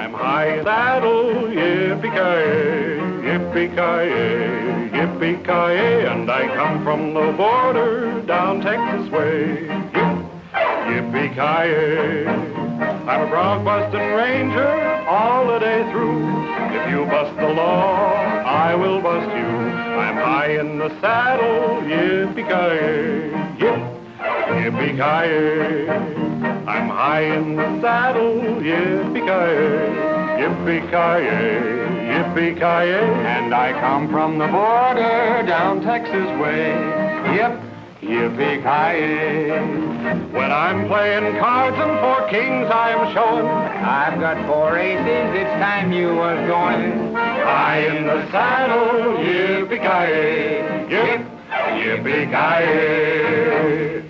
I'm high in the saddle, yippee-ki-yay, yippee-ki-yay, yippee-ki-yay, and I come from the border down Texas way. Yippee-ki-yay, I'm a bronc-busting ranger all the day through. If you bust the law, I will bust you. I'm high in the saddle, yippee-ki-yay, yippee-ki-yay. I'm high in the saddle, yippee-ki-yay, yippee-ki-yay, yippee-ki-yay. And I come from the border down Texas way. Yip, yippee-ki-yay. When I'm playing cards and 4 kings I'm showing, I've got 4 aces, it's time you was going. high in the saddle, yippee-ki-yay, yip, yippee-ki-yay.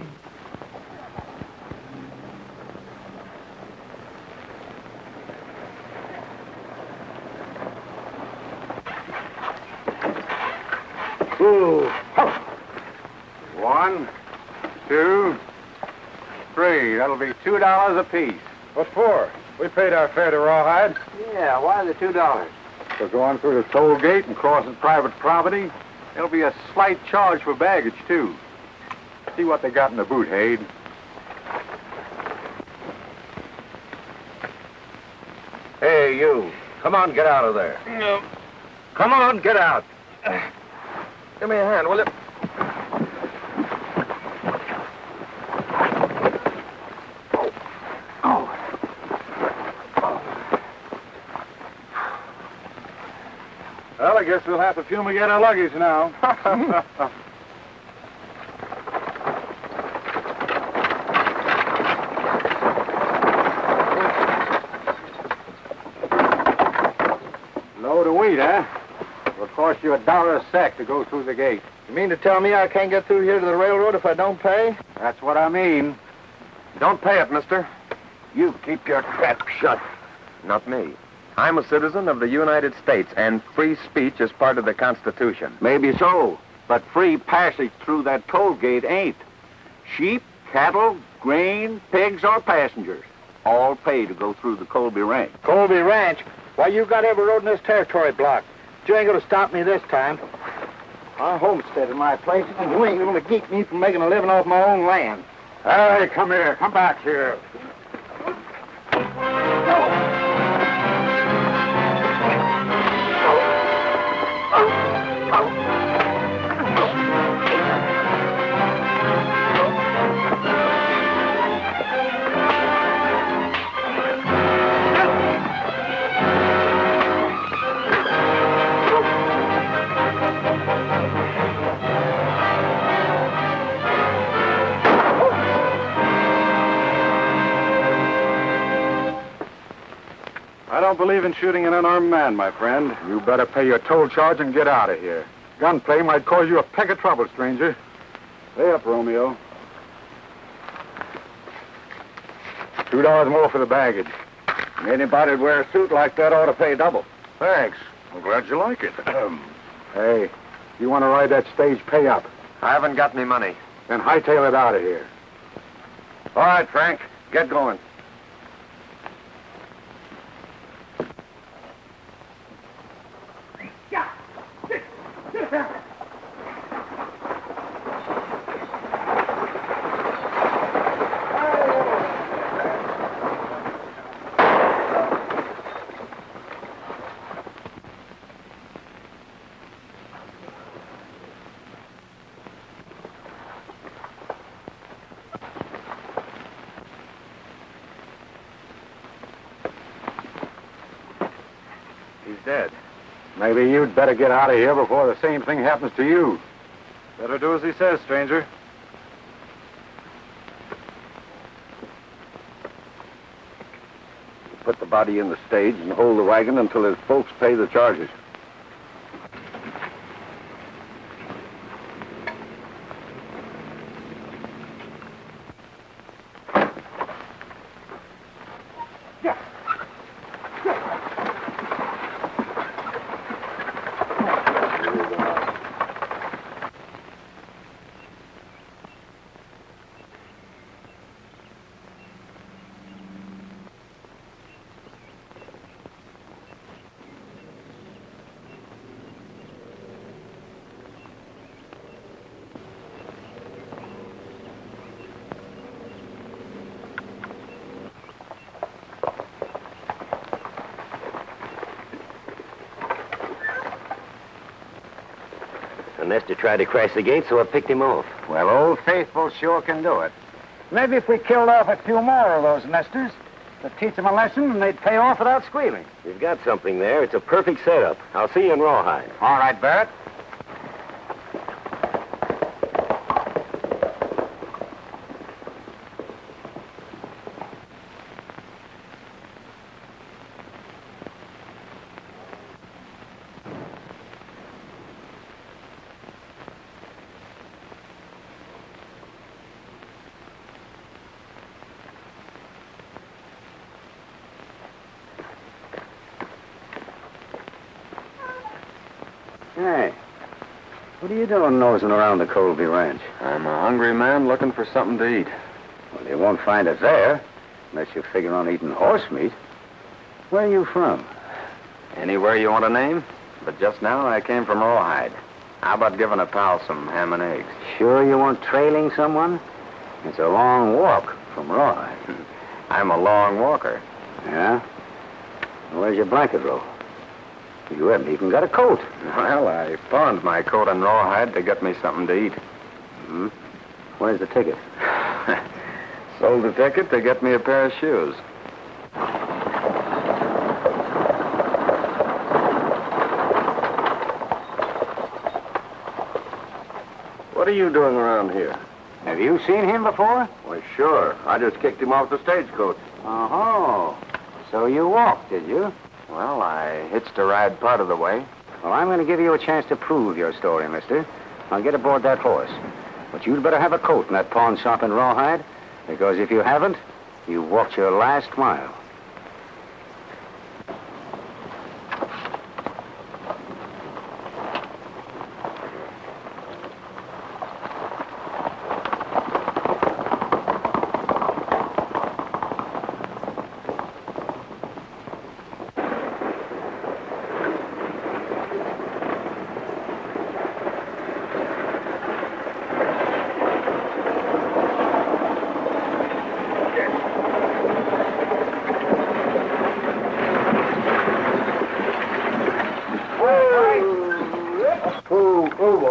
Ooh. 1, 2, 3. That'll be $2 apiece. What for? We paid our fare to Rawhide. Yeah, why the $2? For going through the toll gate and crossing private property. There'll be a slight charge for baggage, too. See what they got in the boot, Hade. Hey, you. Come on, get out of there. No. Come on, get out. Give me a hand, will you? Well, I guess we'll have to fumigate our luggage now. Load of wheat, huh? It'll cost you $1 a sack to go through the gate. You mean to tell me I can't get through here to the railroad if I don't pay? That's what I mean. Don't pay it, mister. You keep your trap shut. Not me. I'm a citizen of the United States, and free speech is part of the Constitution. Maybe so, but free passage through that toll gate ain't. Sheep, cattle, grain, pigs, or passengers all pay to go through the Colby Ranch. Colby Ranch? Why, you got every road in this territory blocked. But you ain't gonna stop me this time. I homesteaded my place, and you ain't gonna keep me from making a living off my own land. Hey, come here. Come back here. I don't believe in shooting an unarmed man, my friend. You better pay your toll charge and get out of here. Gunplay might cause you a peck of trouble, stranger. Pay up, Romeo. $2 more for the baggage. Anybody'd wear a suit like that ought to pay double. Thanks. I'm glad you like it. Hey, you want to ride that stage, pay up. I haven't got any money. Then hightail it out of here. All right, Frank. Get going. Dead. Maybe you'd better get out of here before the same thing happens to you. Better do as he says, stranger. Put the body in the stage and hold the wagon until his folks pay the charges. The nester tried to crash the gate, so I picked him off. Well, Old Faithful sure can do it. Maybe if we killed off a few more of those nesters, they'd teach them a lesson and they'd pay off without squealing. You've got something there. It's a perfect setup. I'll see you in Rawhide. All right, Barrett. Hey, what are you doing nosing around the Colby Ranch? I'm a hungry man looking for something to eat. Well, you won't find it there, unless you figure on eating horse meat. Where are you from? Anywhere you want to name? But just now I came from Rawhide. How about giving a pal some ham and eggs? Sure you weren't trailing someone? It's a long walk from Rawhide. I'm a long walker. Yeah? Where's your blanket roll? You haven't even got a coat. Well, I pawned my coat in Rawhide to get me something to eat. Hmm? Where's the ticket? Sold the ticket to get me a pair of shoes. What are you doing around here? Have you seen him before? Why, sure. I just kicked him off the stagecoach. Oh, so you walked, did you? Well, I hitched a ride part of the way. Well, I'm going to give you a chance to prove your story, mister. I'll get aboard that horse. But you'd better have a coat in that pawn shop in Rawhide, because if you haven't, you've walked your last mile.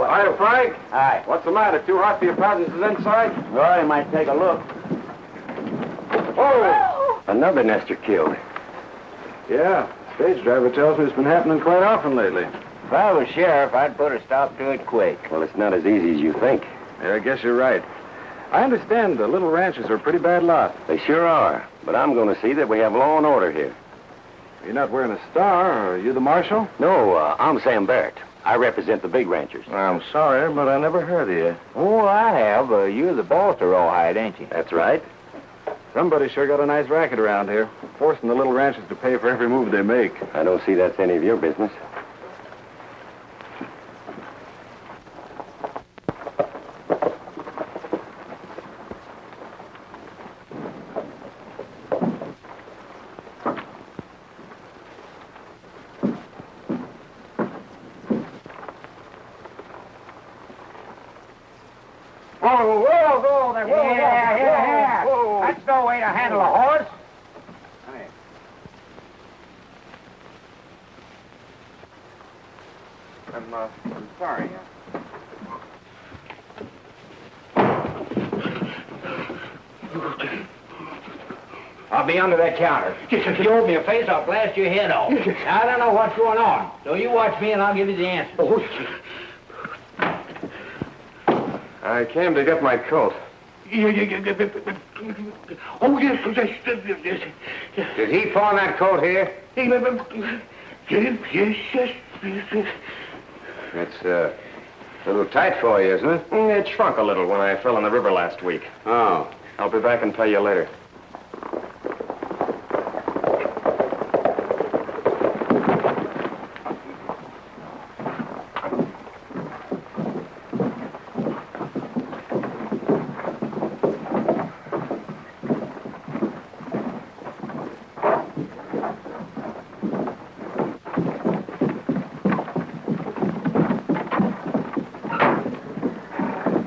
Hi, Frank. Hi. What's the matter? Too hot for your passengers inside? Well, you might take a look. Oh! Another nester killed. Yeah, stage driver tells me it's been happening quite often lately. If I was sheriff, I'd put a stop to it quick. Well, it's not as easy as you think. Yeah, I guess you're right. I understand the little ranches are a pretty bad lot. They sure are. But I'm going to see that we have law and order here. You're not wearing a star. Are you the marshal? No, I'm Sam Barrett. I represent the big ranchers. I'm sorry, but I never heard of you. Oh, I have. You're the boss of Rawhide, ain't you? That's right. Somebody sure got a nice racket around here, forcing the little ranchers to pay for every move they make. I don't see that's any of your business. Whoa there. Whoa. That's no way to handle a horse. Come here. I'm sorry. I'll be under that counter. If you owe me a face, I'll blast your head off. Now, I don't know what's going on, so you watch me and I'll give you the answer. I came to get my coat. Oh, yes. Did he pawn that coat here? Yes. It's a little tight for you, isn't it? It shrunk a little when I fell in the river last week. Oh. I'll be back and pay you later.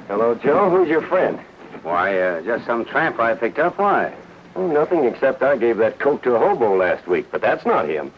Hello, Joe. Who's your friend? Why, just some tramp I picked up. Why? Oh, nothing except I gave that coat to a hobo last week, but that's not him.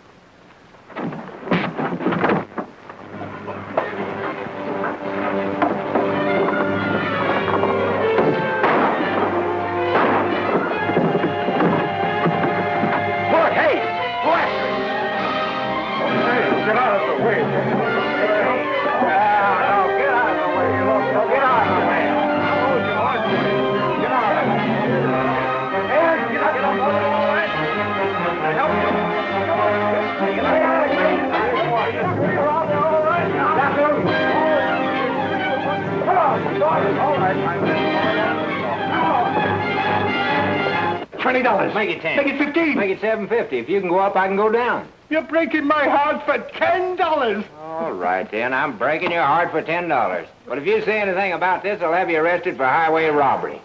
$20. Make it 10. Make it 15. Make it $7.50. If you can go up, I can go down. You're breaking my heart for $10. All right, then. I'm breaking your heart for $10. But if you say anything about this, I'll have you arrested for highway robbery.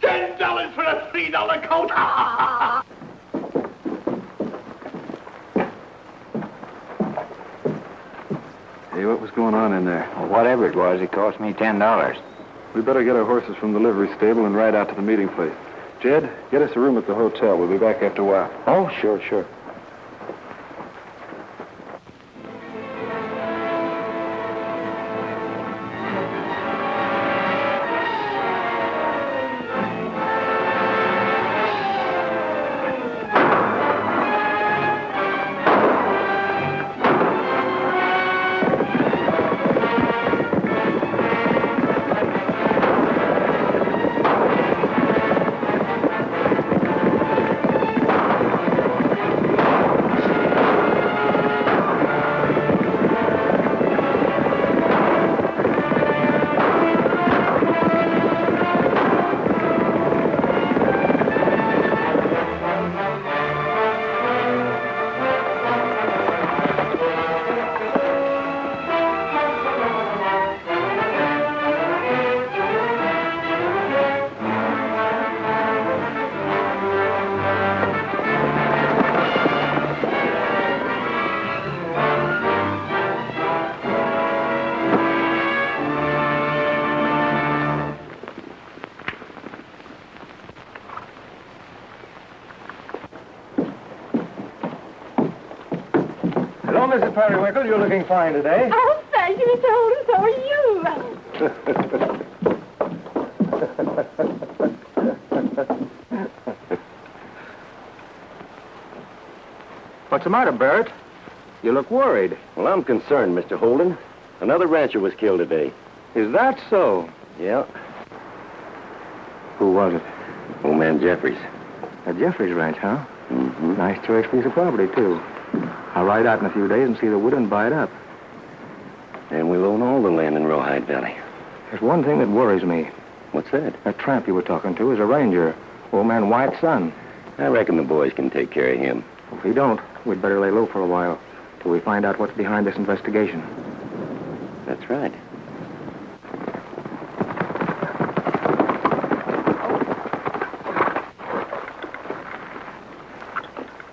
$10 for a $3 coat. Hey, what was going on in there? Well, whatever it was, it cost me $10. We better get our horses from the livery stable and ride out to the meeting place. Jed, get us a room at the hotel. We'll be back after a while. Oh, sure, sure. Hello, Mrs. Periwinkle. You're looking fine today. Oh, thank you, Mr. Holden. So are you. What's the matter, Barrett? You look worried. Well, I'm concerned, Mr. Holden. Another rancher was killed today. Is that so? Yeah. Who was it? Old man Jeffries. At Jeffries Ranch, huh? Mm-hmm. Nice choice piece of property, too. I'll ride out in a few days and see the wood and buy it up. And we'll own all the land in Rawhide Valley. There's one thing that worries me. What's that? That tramp you were talking to is a ranger, old man Wyatt's son. I reckon the boys can take care of him. If he don't, we'd better lay low for a while till we find out what's behind this investigation. That's right.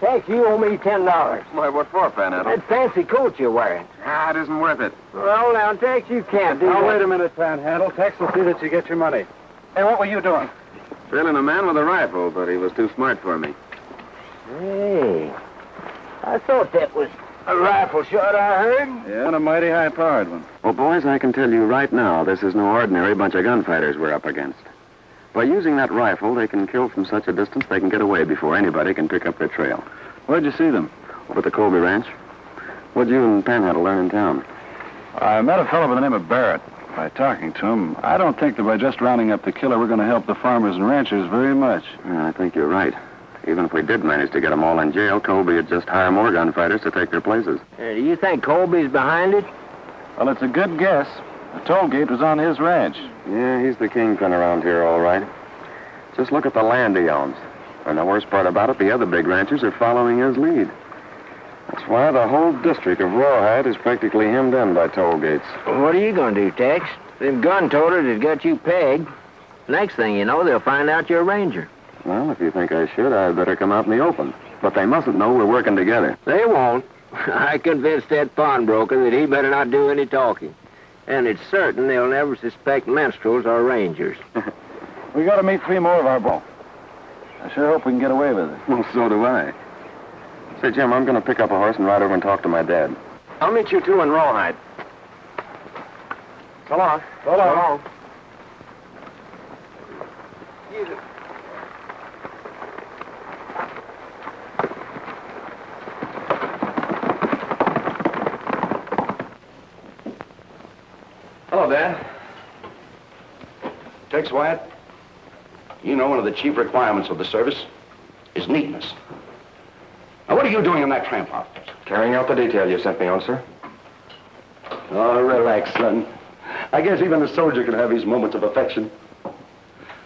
Tex, you owe me $10. Why, what for, Panhandle? That fancy coat you're wearing. Ah, it isn't worth it. Well, now, Tex, you can't do that. Wait a minute, Panhandle. Tex will see that you get your money. Hey, what were you doing? Trailing a man with a rifle, but he was too smart for me. Hey, I thought that was a rifle shot I heard. Yeah, and a mighty high-powered one. Well, boys, I can tell you right now, this is no ordinary bunch of gunfighters we're up against. By using that rifle, they can kill from such a distance they can get away before anybody can pick up their trail. Where'd you see them? Over at the Colby Ranch. What'd you and Panhandle learn in town? I met a fellow by the name of Barrett. By talking to him, I don't think that by just rounding up the killer, we're going to help the farmers and ranchers very much. Yeah, I think you're right. Even if we did manage to get them all in jail, Colby would just hire more gunfighters to take their places. Do you think Colby's behind it? Well, it's a good guess. The toll gate was on his ranch. Yeah, he's the kingpin around here, all right. Just look at the land he owns. And the worst part about it, the other big ranchers are following his lead. That's why the whole district of Rawhide is practically hemmed in by toll gates. Well, what are you going to do, Tex? Them gun toters have got you pegged. Next thing you know, they'll find out you're a ranger. Well, if you think I should, I'd better come out in the open. But they mustn't know we're working together. They won't. I convinced that pawnbroker that he better not do any talking. And it's certain they'll never suspect minstrels or rangers. We got to meet 3 more of our ball. I sure hope we can get away with it. Well, so do I. Say, Jim, I'm going to pick up a horse and ride over and talk to my dad. I'll meet you two in Rawhide. So long. So long. Hello, Dad. Tex Wyatt. You know one of the chief requirements of the service is neatness. Now, what are you doing in that tramp outfit? Carrying out the detail you sent me on, sir. Oh, relax, son. I guess even a soldier can have his moments of affection.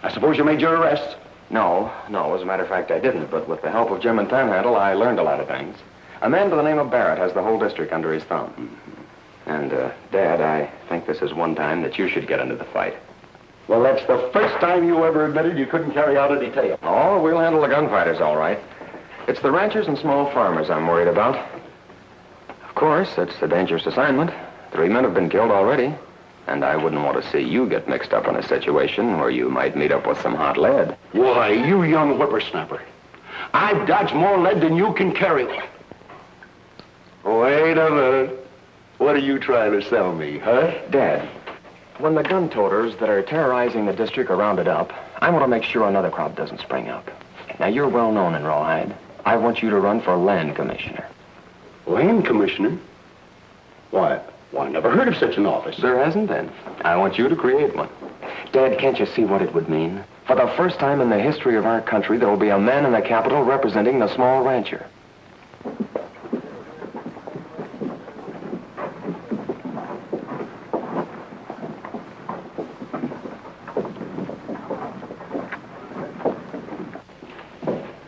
I suppose you made your arrests? No. As a matter of fact, I didn't. But with the help of Jim and Panhandle, I learned a lot of things. A man by the name of Barrett has the whole district under his thumb. Mm-hmm. And, Dad, I think this is one time that you should get into the fight. Well, that's the first time you ever admitted you couldn't carry out a detail. Oh, we'll handle the gunfighters all right. It's the ranchers and small farmers I'm worried about. Of course, it's a dangerous assignment. 3 men have been killed already. And I wouldn't want to see you get mixed up in a situation where you might meet up with some hot lead. Why, you young whippersnapper. I've dodged more lead than you can carry. Wait a minute. What are you trying to sell me, huh? Dad, when the gun toters that are terrorizing the district are rounded up, I want to make sure another crop doesn't spring up. Now, you're well known in Rawhide. I want you to run for land commissioner. Land commissioner? Why, I never heard of such an office. There hasn't been. I want you to create one. Dad, can't you see what it would mean? For the first time in the history of our country, there will be a man in the capital representing the small rancher.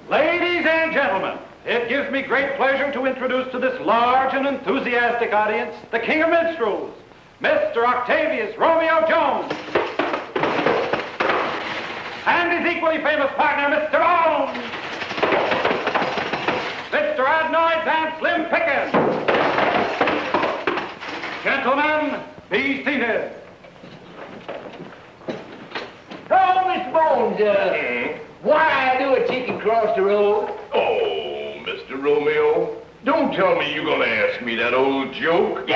Ladies and gentlemen, it gives me great pleasure to introduce to this large and enthusiastic audience the King of Minstrels, Mr. Octavius Romeo Jones, and his equally famous partner, Mr. Bones, Mr. Adnoids and Slim Pickens. Gentlemen, be seated. Oh, Mr. Bones, why do a chicken cross the road? Oh, Mr. Romeo, don't tell me you're gonna ask me that old joke.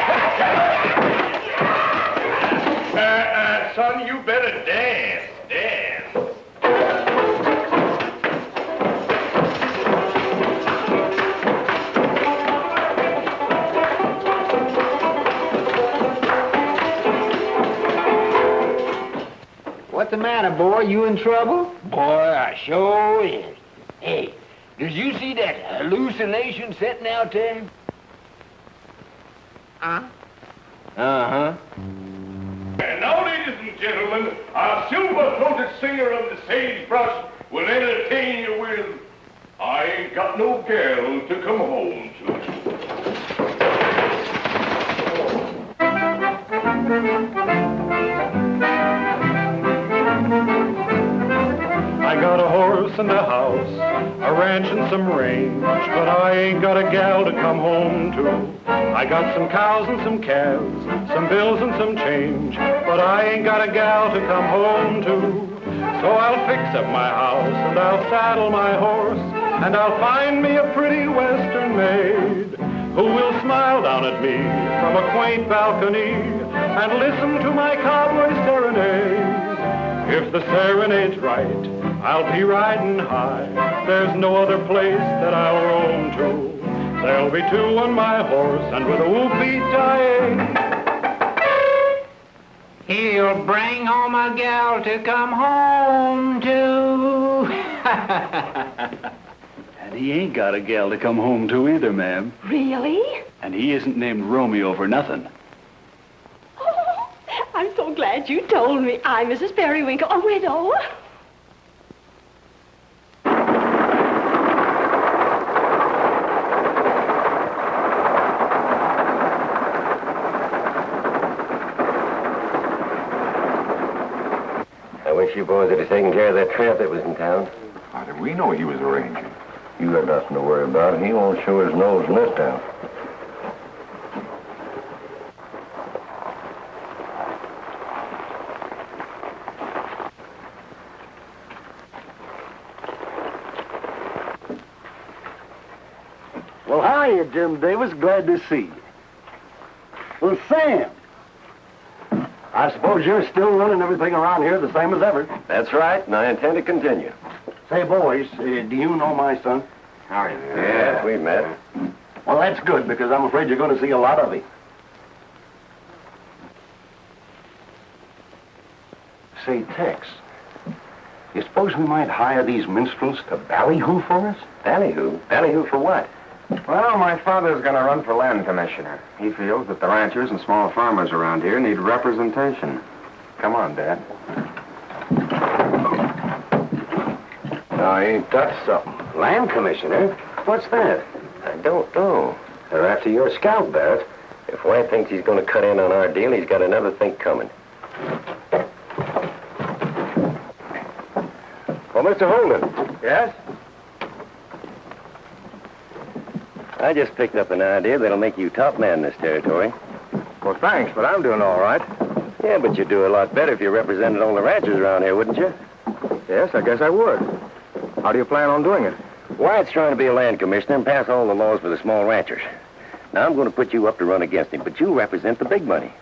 Son, you better dance. What's the matter, boy? You in trouble? Boy, I sure is. Hey, did you see that hallucination sitting out there? Uh-huh. And now, ladies and gentlemen, our silver-throated singer of the sagebrush will entertain you with I Ain't Got No Girl to Come Home I got a horse and a house, a ranch and some range, but I ain't got a gal to come home to. I got some cows and some calves, some bills and some change, but I ain't got a gal to come home to. So I'll fix up my house and I'll saddle my horse, and I'll find me a pretty western maid who will smile down at me from a quaint balcony and listen to my cowboy serenade. If the serenade's right, I'll be riding high. There's no other place that I'll roam to. There'll be 2 on my horse, and with a whoopee dying, he'll bring home a gal to come home to. And he ain't got a gal to come home to either, ma'am. Really? And he isn't named Romeo for nothing. Oh, I'm so glad you told me. I'm Mrs. Periwinkle, a widow. I wish you boys had taken care of that tramp that was in town. How did we know he was a ranger? You got nothing to worry about. He won't show his nose in this town. Well, how are you, Jim Davis? Glad to see you. Well, Sam, I suppose you're still running everything around here the same as ever. That's right, and I intend to continue. Say, boys, do you know my son? How are you? Yes, we met. Well, that's good, because I'm afraid you're going to see a lot of him. Say, Tex, you suppose we might hire these minstrels to ballyhoo for us? Ballyhoo? Ballyhoo for what? Well, my father's going to run for land commissioner. He feels that the ranchers and small farmers around here need representation. Come on, Dad. Now, ain't that something? Land commissioner? What's that? I don't know. They're after your scalp, Barrett. If Wyatt thinks he's going to cut in on our deal, he's got another think coming. Oh, Mr. Holden. Yes? I just picked up an idea that'll make you top man in this territory. Well, thanks, but I'm doing all right. Yeah, but you'd do a lot better if you represented all the ranchers around here, wouldn't you? Yes, I guess I would. How do you plan on doing it? Wyatt's trying to be a land commissioner and pass all the laws for the small ranchers. Now, I'm going to put you up to run against him, but you represent the big money.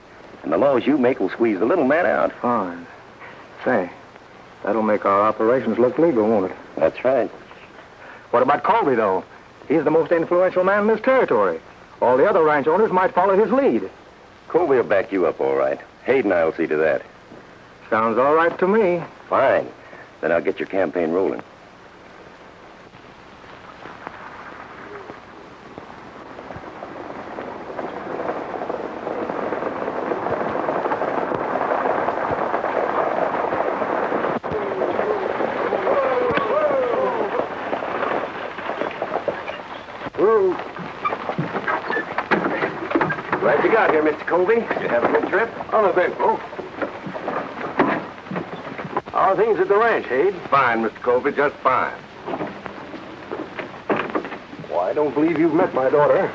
And the laws you make will squeeze the little man out. Fine. Say, that'll make our operations look legal, won't it? That's right. What about Colby, though? He's the most influential man in this territory. All the other ranch owners might follow his lead. Colby will back you up all right. Hayden and I will see to that. Sounds all right to me. Fine. Then I'll get your campaign rolling. Glad you got here, Mr. Colby. You have a good trip? Uneventful. How are things at the ranch, Hayden? Fine, Mr. Colby, just fine. Well, I don't believe you've met my daughter.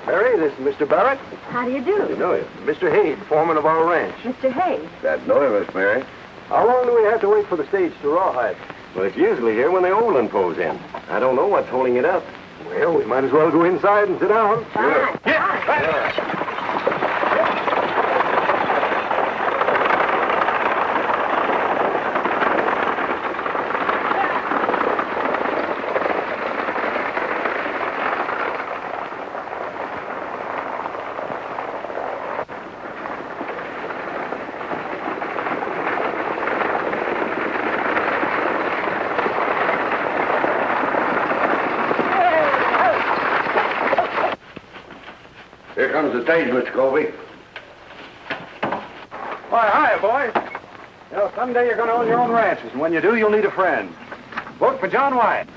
Mary, this is Mr. Barrett. How do you You do? know him. Mr. Hayde, foreman of our ranch. Mr. Hayes. Glad to know you, Miss Mary. How long do we have to wait for the stage to Rawhide? Well, it's usually here when the old one pulls in. I don't know what's holding it up. Well, we might as well go inside and sit down. Fine. Here comes the stage, Mr. Colby. Why, hiya, boys. You know, someday you're going to own your own ranches, and when you do, you'll need a friend. Vote for John Wyatt.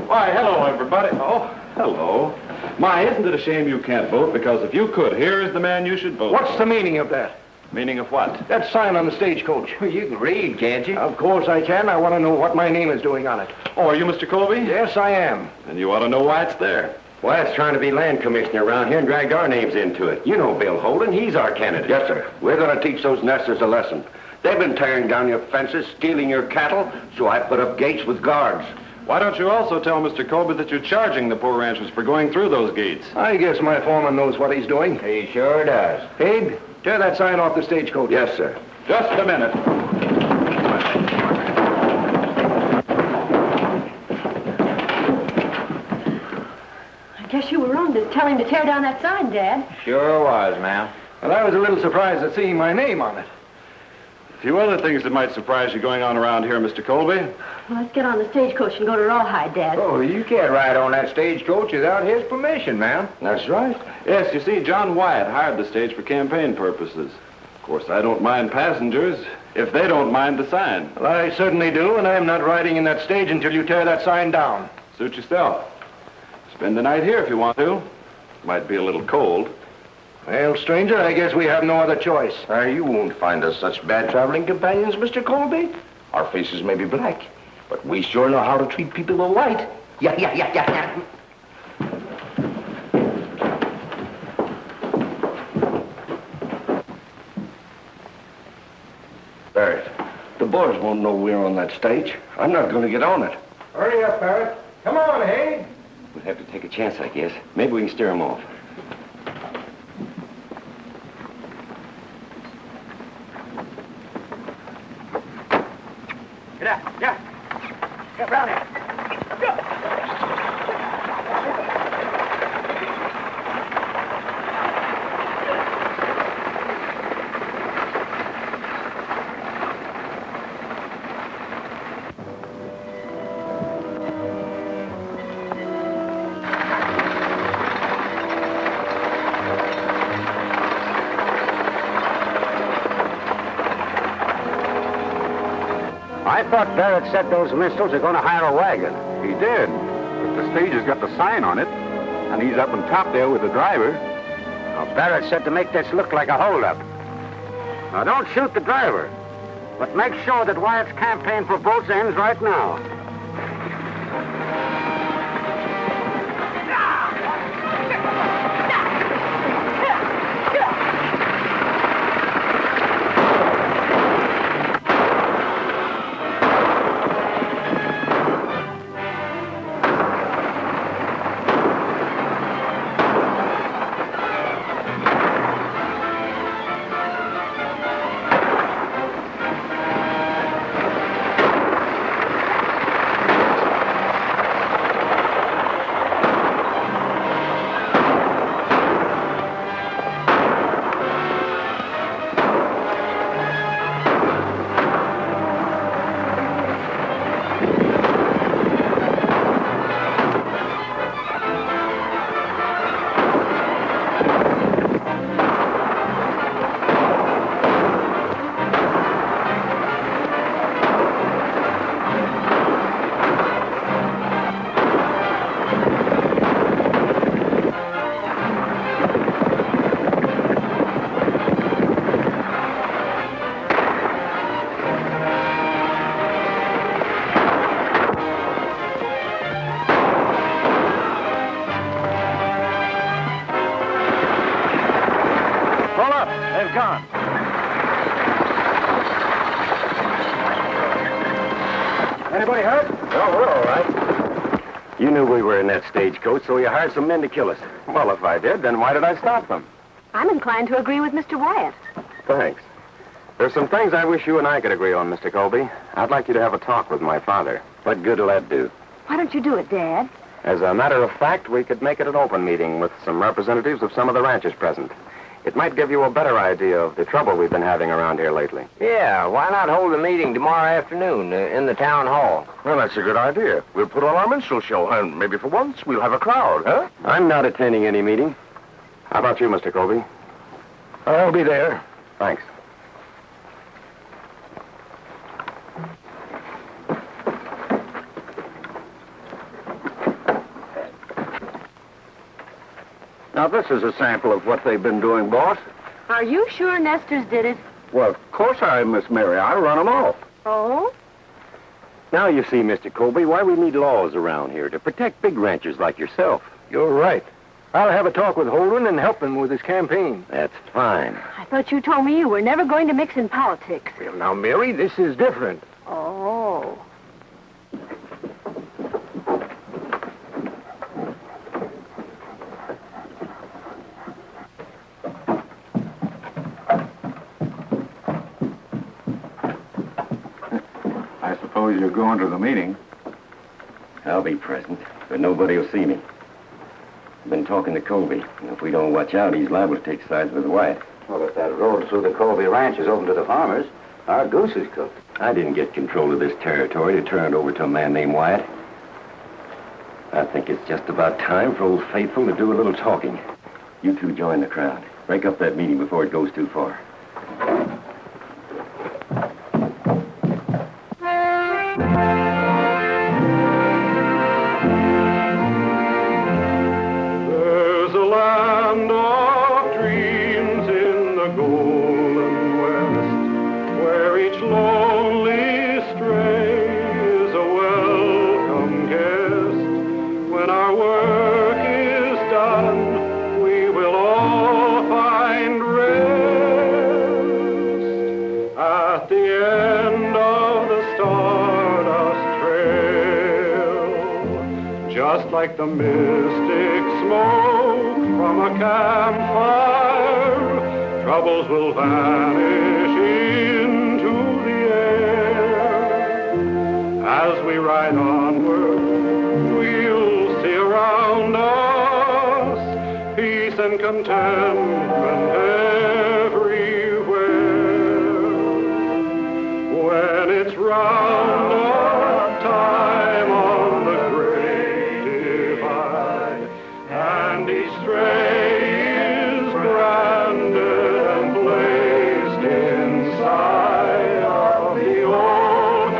Why, hello, everybody. Oh, hello. My, isn't it a shame you can't vote? Because if you could, here is the man you should vote What's for. the meaning of that? Meaning of what? That sign on the stagecoach. You can read, can't you? Of course I can. I want to know what my name is doing on it. Oh, are you Mr. Colby? Yes, I am. And you ought to know why it's there. Wyatt's trying to be land commissioner around here and dragged our names into it. You know Bill Holden. He's our candidate. Yes, sir. We're going to teach those nesters a lesson. They've been tearing down your fences, stealing your cattle, so I put up gates with guards. Why don't you also tell Mr. Colby that you're charging the poor ranchers for going through those gates? I guess my foreman knows what he's doing. He sure does. Abe, tear that sign off the stagecoach. Yes, sir. Just a minute. I guess you were wrong to tell him to tear down that sign, Dad. Sure was, ma'am. Well, I was a little surprised at seeing my name on it. A few other things that might surprise you going on around here, Mr. Colby. Well, let's get on the stagecoach and go to Rawhide, Dad. Oh, you can't ride on that stagecoach without his permission, ma'am. That's right. Yes, you see, John Wyatt hired the stage for campaign purposes. Of course, I don't mind passengers if they don't mind the sign. Well, I certainly do, and I'm not riding in that stage until you tear that sign down. Suit yourself. Spend the night here if you want to. Might be a little cold. Well, stranger, I guess we have no other choice. You won't find us such bad traveling companions, Mr. Colby. Our faces may be black, but we sure know how to treat people who are white. Yeah. Barrett, the boys won't know we're on that stage. I'm not going to get on it. Hurry up, Barrett. Come on, Hayde. We'll have to take a chance, I guess. Maybe we can steer them off. Get out. Get round here. Go. I thought Barrett said those minstrels are going to hire a wagon. He did, but the stage has got the sign on it, and he's up on top there with the driver. Now, Barrett said to make this look like a holdup. Now, don't shoot the driver, but make sure that Wyatt's campaign for votes ends right now. Anybody hurt? No, we're all right. You knew we were in that stagecoach, so you hired some men to kill us. Well, if I did, then why did I stop them? I'm inclined to agree with Mr. Wyatt. Thanks. There's some things I wish you and I could agree on, Mr. Colby. I'd like you to have a talk with my father. What good will that do? Why don't you do it, Dad? As a matter of fact, we could make it an open meeting with some representatives of some of the ranchers present. It might give you a better idea of the trouble we've been having around here lately. Yeah, why not hold a meeting tomorrow afternoon in the town hall? Well, that's a good idea. We'll put on our minstrel show, and maybe for once we'll have a crowd, huh? I'm not attending any meeting. How about you, Mr. Colby? I'll be there. Thanks. Now, this is a sample of what they've been doing, boss. Are you sure Nestor's did it? Well, of course I am, Miss Mary. I run them off. Oh? Now you see, Mr. Colby, why we need laws around here to protect big ranchers like yourself. You're right. I'll have a talk with Holden and help him with his campaign. That's fine. I thought you told me you were never going to mix in politics. Well, now, Mary, this is different. Oh. I suppose you're going to the meeting. I'll be present, but nobody will see me. I've been talking to Colby, and if we don't watch out, he's liable to take sides with Wyatt. Well, if that road through the Colby Ranch is open to the farmers, our goose is cooked. I didn't get control of this territory to turn it over to a man named Wyatt. I think it's just about time for Old Faithful to do a little talking. You two join the crowd. Break up that meeting before it goes too far. There's a land of dreams in the golden west, where each lonely stray is a welcome guest. When our work is done, we will all find rest at the end of the stardust trail, just like the mystic smoke from a campfire. Troubles will vanish into the air. As we ride onward, we'll see around us peace and contentment everywhere. When it's round up time on the great divide, and each stray is branded and placed inside of the old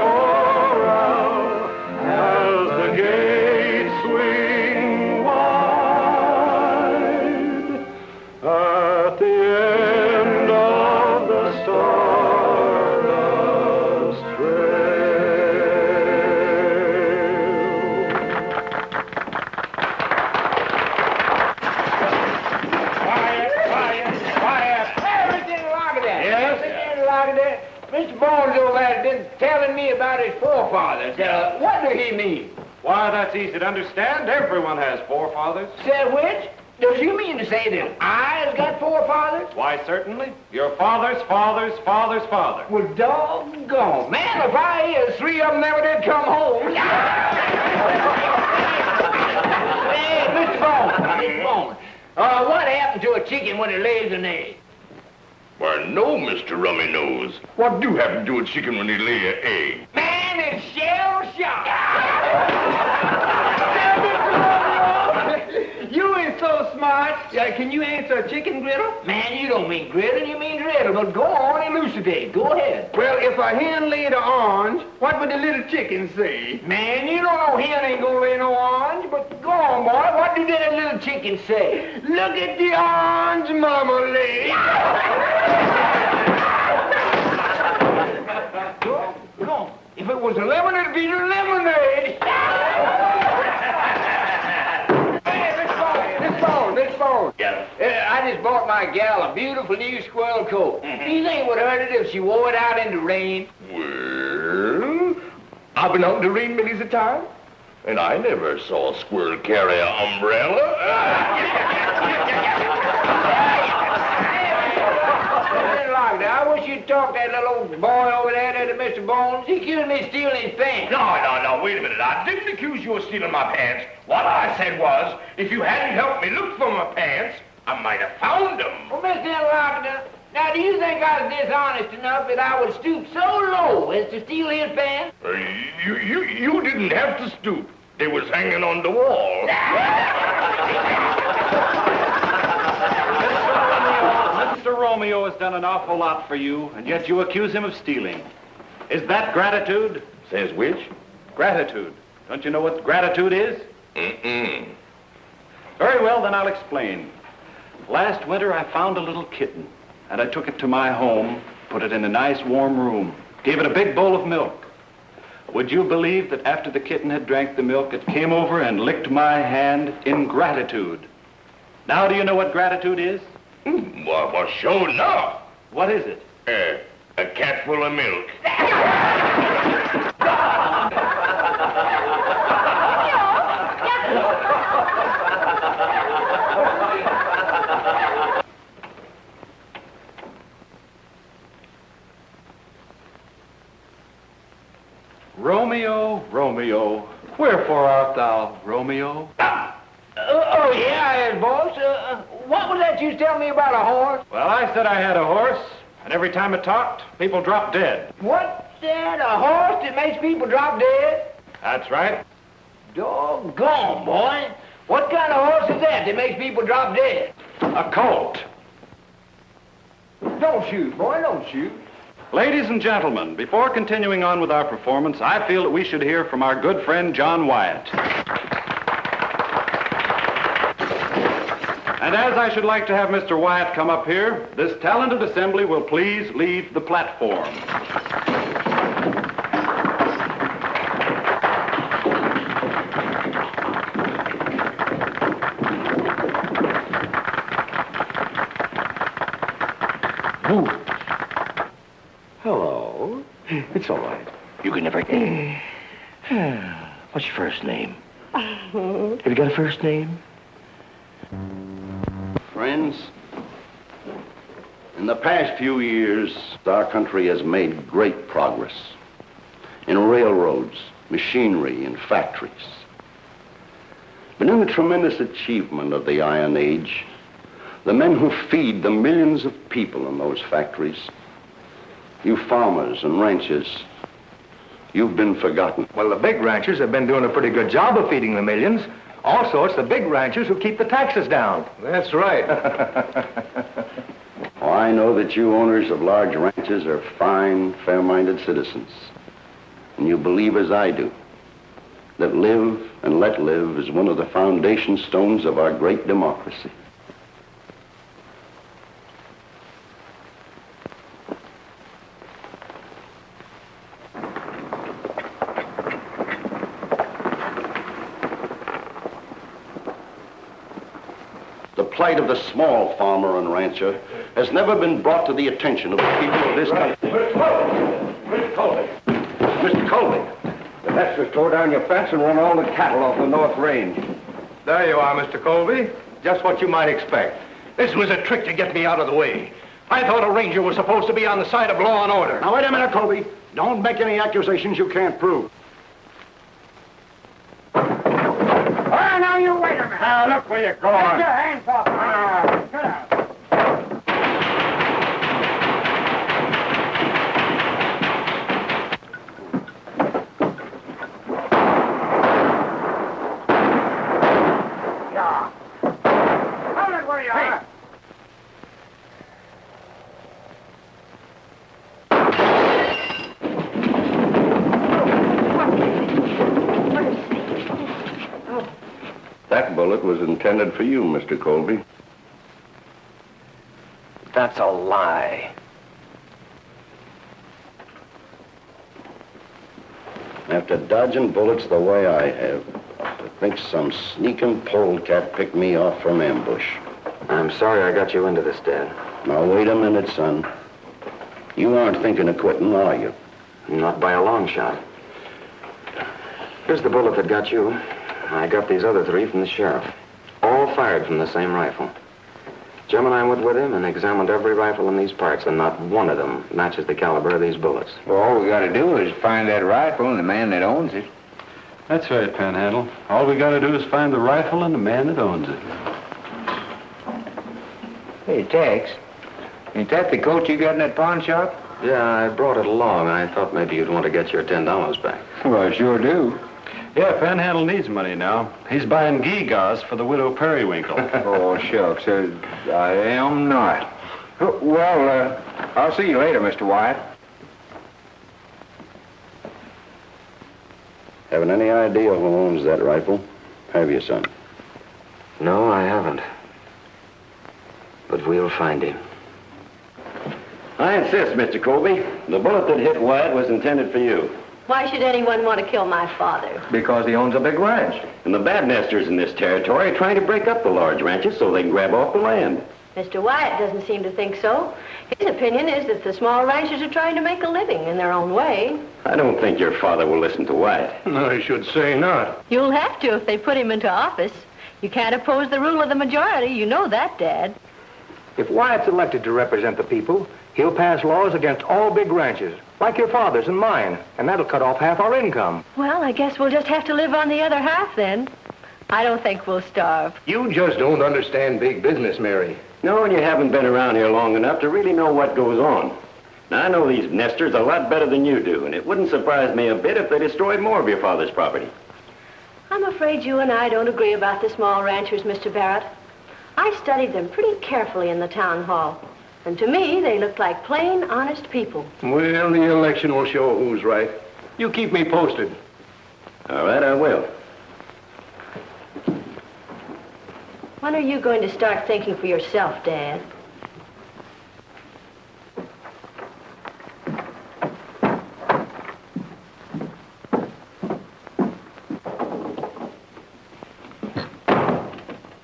Bones over there has been telling me about his forefathers. What do he mean? Why, that's easy to understand. Everyone has forefathers. Said which? Does you mean to say that I has got forefathers? Why, certainly. Your father's father's father's father. Well, doggone. Man, if I hear 3 of them never did come home. Hey, Mr. Bones, what happened to a chicken when it lays an egg? Why, no, Mr. Rummy Nose. What do happen to a chicken when he lay an egg? Man, it's shell shock. You ain't so smart. Can you answer a chicken griddle? Man, you don't mean griddle, you mean driddle. But go on, elucidate. Go ahead. Well, if a hen laid an orange, what would the little chicken say? Man, you don't know hen ain't gonna lay no orange. But go on, boy. What do that little chicken say? Look at the orange mama lay. Go on. If it was a lemon, it'd be lemonade. Miss Bones. Yeah. I just bought my gal a beautiful new squirrel coat. Do you think it would hurt it if she wore it out in the rain? Well, I've been out in the rain many's a time, and I never saw a squirrel carry an umbrella. I wish you'd talk that little old boy over there to Mr. Bones. He accused me of stealing his pants. No, wait a minute. I didn't accuse you of stealing my pants. What I said was, if you hadn't helped me look for my pants, I might have found them. Well, Mr. Interlocutor, now do you think I was dishonest enough that I would stoop so low as to steal his pants? You didn't have to stoop. They was hanging on the wall. Mr. Romeo has done an awful lot for you, and yet you accuse him of stealing. Is that gratitude? Says which? Gratitude. Don't you know what gratitude is? Mm-mm. Very well, then I'll explain. Last winter, I found a little kitten, and I took it to my home, put it in a nice warm room, gave it a big bowl of milk. Would you believe that after the kitten had drank the milk, it came over and licked my hand in gratitude? Now, do you know what gratitude is? Well, sure enough. What is it? A cat full of milk. Romeo, Romeo, wherefore art thou, Romeo? Oh, yeah, boss. What was that you was telling me about a horse? Well, I said I had a horse, and every time it talked, people dropped dead. What's that? A horse that makes people drop dead? That's right. Doggone, boy. What kind of horse is that makes people drop dead? A colt. Don't shoot, boy, don't shoot. Ladies and gentlemen, before continuing on with our performance, I feel that we should hear from our good friend John Wyatt. And as I should like to have Mr. Wyatt come up here, this talented assembly will please leave the platform. Hello. It's all right. You can never... What's your first name? Have you got a first name? Friends, in the past few years, our country has made great progress in railroads, machinery, and factories. But in the tremendous achievement of the Iron Age, the men who feed the millions of people in those factories, you farmers and ranchers, you've been forgotten. Well, the big ranchers have been doing a pretty good job of feeding the millions. Also, it's the big ranchers who keep the taxes down. That's right. Oh, I know that you owners of large ranches are fine, fair-minded citizens. And you believe as I do, that live and let live is one of the foundation stones of our great democracy. The plight of the small farmer and rancher has never been brought to the attention of the people of this country. tore down your fence and run all the cattle off the North Range. There you are, Mr. Colby. Just what you might expect. This was a trick to get me out of the way. I thought a ranger was supposed to be on the side of law and order. Now, wait a minute, Colby. Don't make any accusations you can't prove. Oh, now you wait a minute. Now, look where you're going. Get your hands off me. Get out. Hold it where you are. That bullet was intended for you, Mr. Colby. That's a lie. After dodging bullets the way I have, to think some sneaking polecat picked me off from ambush. I'm sorry I got you into this, Dad. Now, wait a minute, son. You aren't thinking of quitting, are you? Not by a long shot. Here's the bullet that got you. I got these other 3 from the sheriff. All fired from the same rifle. Jim and I went with him and examined every rifle in these parts, and not one of them matches the caliber of these bullets. Well, all we gotta do is find that rifle and the man that owns it. That's right, Panhandle. All we gotta do is find the rifle and the man that owns it. Hey, Tex, ain't that the coat you got in that pawn shop? Yeah, I brought it along. I thought maybe you'd want to get your $10 back. Well, I sure do. Yeah, Panhandle needs money now. He's buying gewgaws for the widow Periwinkle. Oh, shucks, I am not. Well, I'll see you later, Mr. Wyatt. Haven't any idea who owns that rifle? Have you, son? No, I haven't. But we'll find him. I insist, Mr. Colby. The bullet that hit Wyatt was intended for you. Why should anyone want to kill my father? Because he owns a big ranch. And the bad nesters in this territory are trying to break up the large ranches so they can grab off the land. Mr. Wyatt doesn't seem to think so. His opinion is that the small ranchers are trying to make a living in their own way. I don't think your father will listen to Wyatt. I should say not. You'll have to if they put him into office. You can't oppose the rule of the majority. You know that, Dad. If Wyatt's elected to represent the people, he'll pass laws against all big ranches, like your father's and mine, and that'll cut off half our income. Well, I guess we'll just have to live on the other half then. I don't think we'll starve. You just don't understand big business, Mary. No, and you haven't been around here long enough to really know what goes on. Now, I know these nesters a lot better than you do, and it wouldn't surprise me a bit if they destroyed more of your father's property. I'm afraid you and I don't agree about the small ranchers, Mr. Barrett. I studied them pretty carefully in the town hall. And to me, they looked like plain, honest people. Well, the election will show who's right. You keep me posted. All right, I will. When are you going to start thinking for yourself, Dad?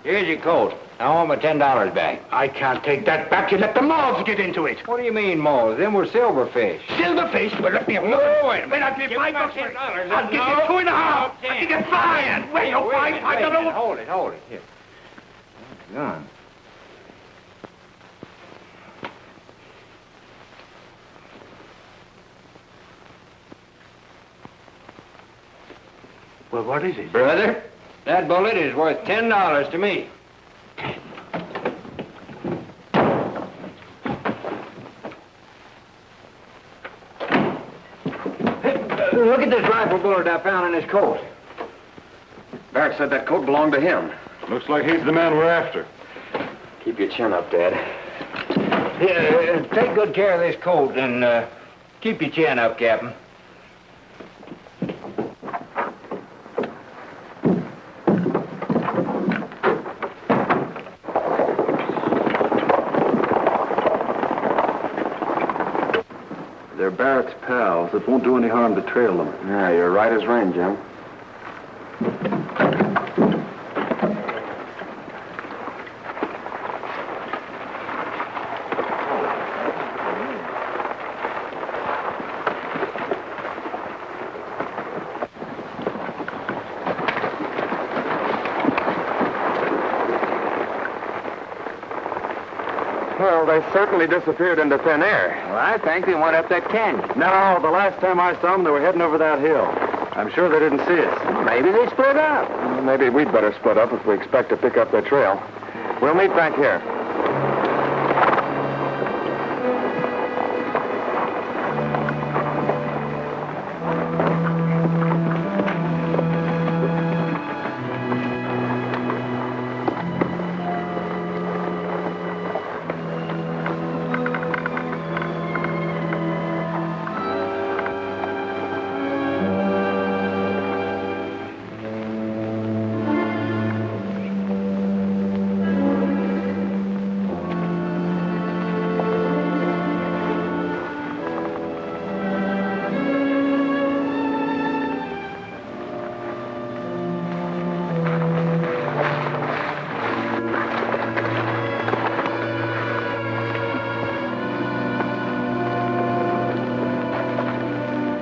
Here's your coat. I want my $10 back. I can't take that back. You let the moths get into it. What do you mean, moles? Them were silverfish. Silverfish? Well, let me have a look. No, wait a minute. I'll give you $5 for it. I'll give you No. 2.5. I'll give you 5. Wait, no, 5. I don't know. Hold it. Here. Gun. Well, what is it? Brother, that bullet is worth $10 to me. Look at this rifle bullet I found in his coat. Barrett said that coat belonged to him. Looks like he's the man we're after. Keep your chin up, Dad. Here, take good care of this coat and keep your chin up, Captain. They're Barrett's pals. It won't do any harm to trail them. Yeah, you're right as rain, Jim. Well, they certainly disappeared into thin air. Well, I think they went up that canyon. No, the last time I saw them, they were heading over that hill. I'm sure they didn't see us. Well, maybe they split up. Well, maybe we'd better split up if we expect to pick up their trail. We'll meet back here.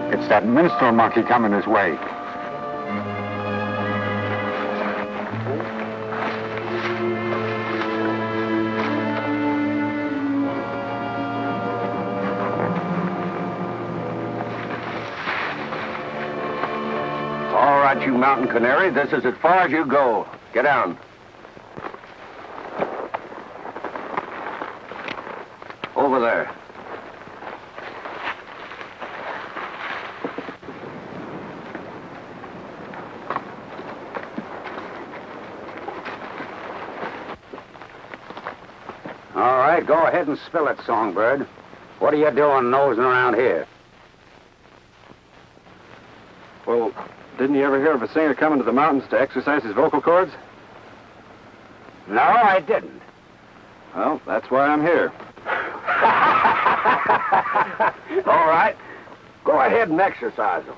It's that minstrel monkey coming his way. All right, you mountain canary, this is as far as you go. Get down. Over there. All right, go ahead and spill it, Songbird. What are you doing nosing around here? Well, didn't you ever hear of a singer coming to the mountains to exercise his vocal cords? No, I didn't. Well, that's why I'm here. All right, go ahead and exercise them.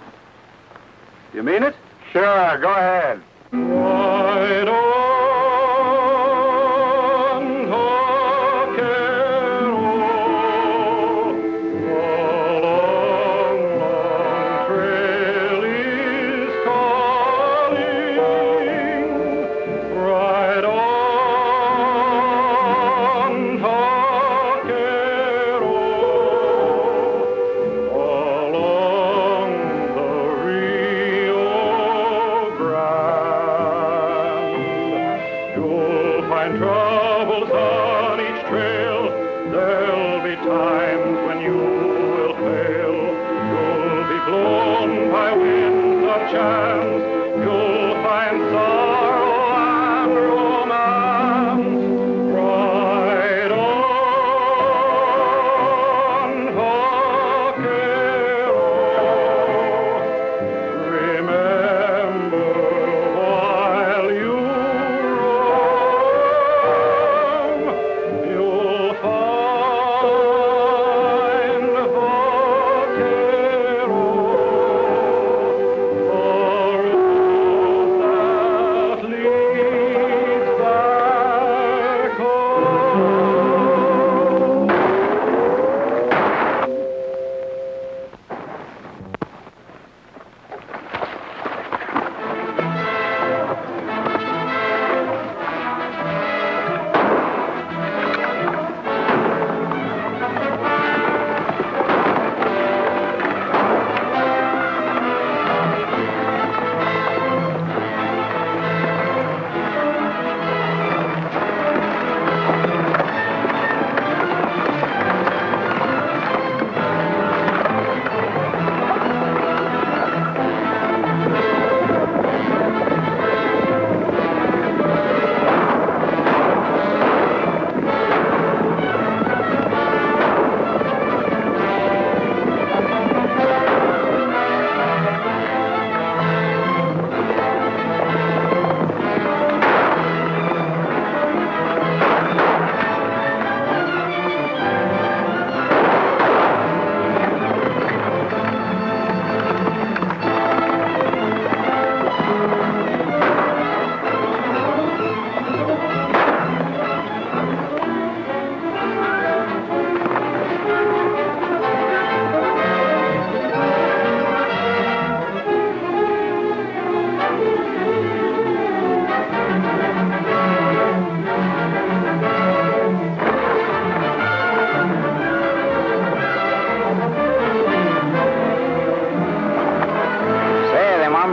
You mean it? Sure, go ahead. Ride on, vaquero, the long, long trail is calling. Ride on, vaquero, along the Rio Grande. You'll find troubles on each trail. There'll be times when you will fail. You'll be blown by winds of chance. You'll find sorrow and romance. Ride on, vaquero. Remember, while you roam, you'll find vaquero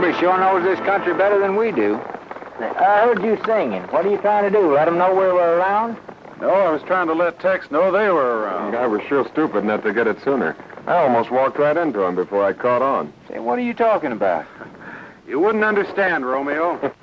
Colby sure knows this country better than we do. I heard you singing. What are you trying to do? Let them know we were around? No, I was trying to let Tex know they were around. The guy was sure stupid not to get it sooner. I almost walked right into him before I caught on. Say, what are you talking about? You wouldn't understand, Romeo.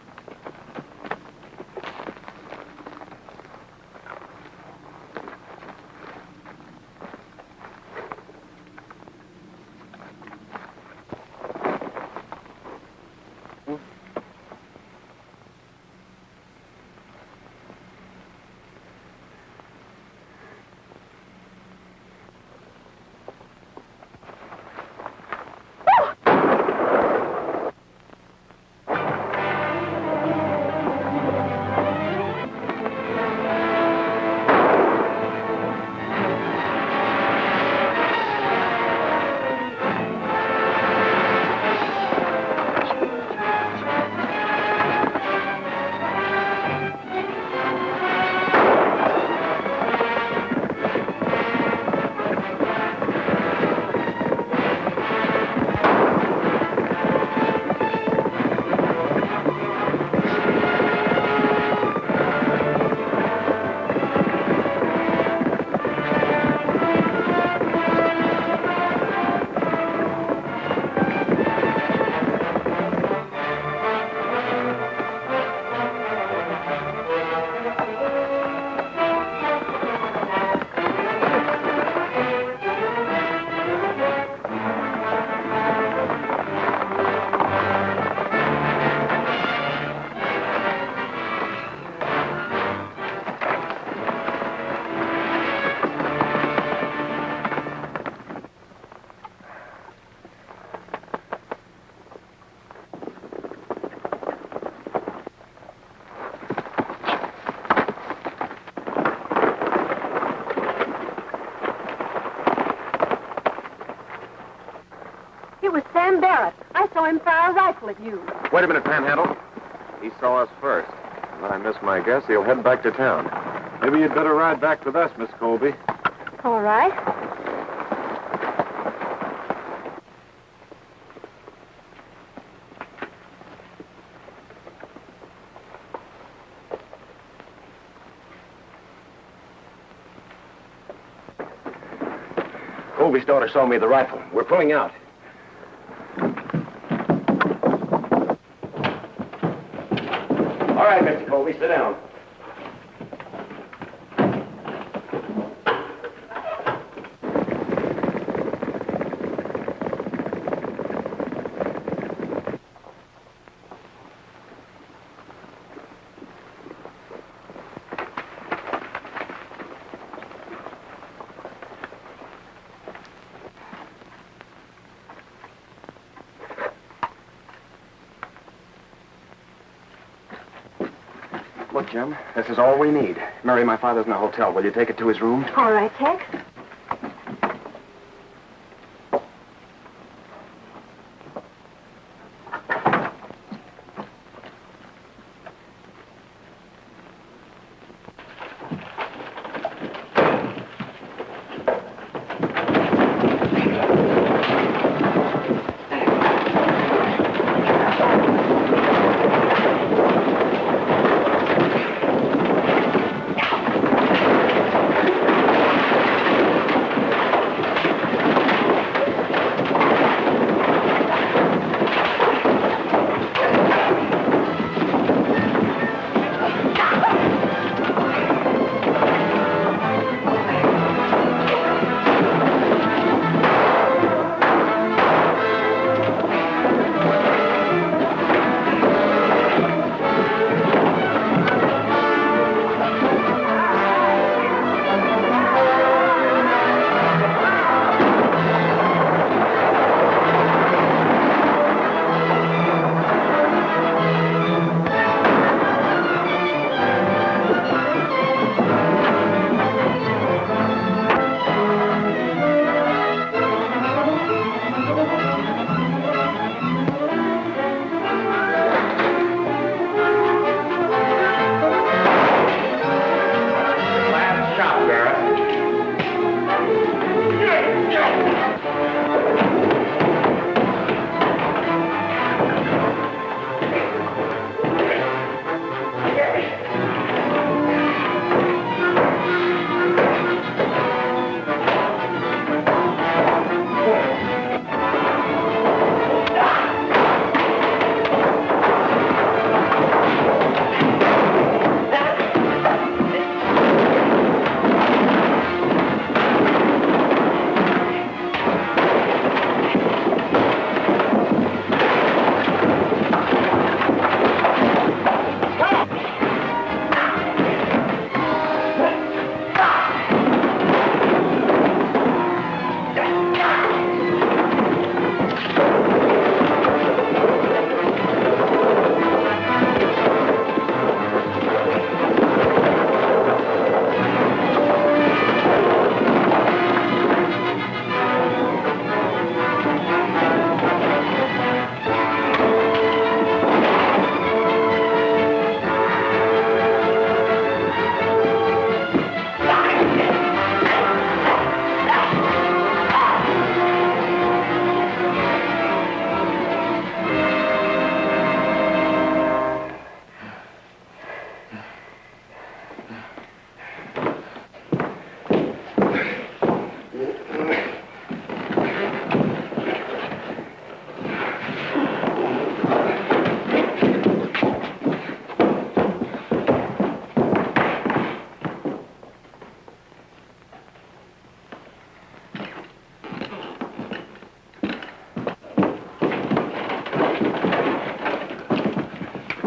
I saw him fire a rifle at you. Wait a minute, Panhandle. He saw us first. When I miss my guess, he'll head back to town. Maybe you'd better ride back with us, Miss Colby. All right. Colby's daughter saw me with the rifle. We're pulling out. All right, Mr. Colby, sit down. Look, Jim, this is all we need. Mary, my father's in a hotel. Will you take it to his room? All right, Tex.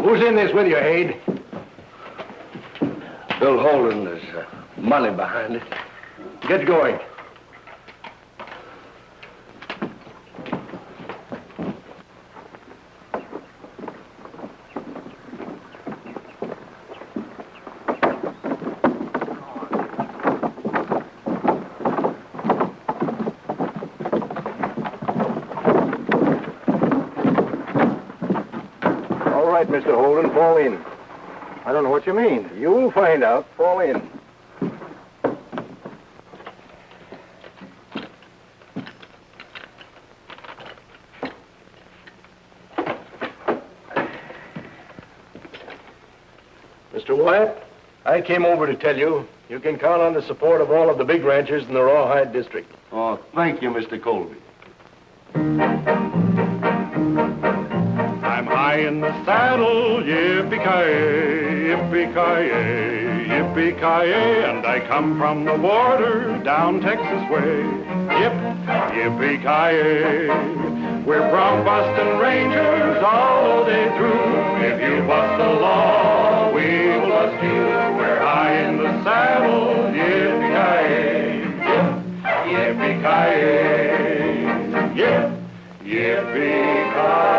Who's in this with you, Aid? Bill Holden, there's money behind it. Get going. All right, Mr. Holden, fall in. I don't know what you mean. You'll find out. Fall in. Mr. Wyatt, I came over to tell you you can count on the support of all of the big ranchers in the Rawhide district. Oh, thank you, Mr. Colby. I'm high in the saddle, yippee-ki-yay, yippee-ki-yay, yippee-ki-yay, and I come from the border down Texas way. Yip, yippee-ki-yay. We're from bustin' Rangers all the day through. If you bust the law, we will bust you. We're high in the saddle, yippee-ki-yay, yip, yippee-ki-yay, yip, yippee-ki-yay.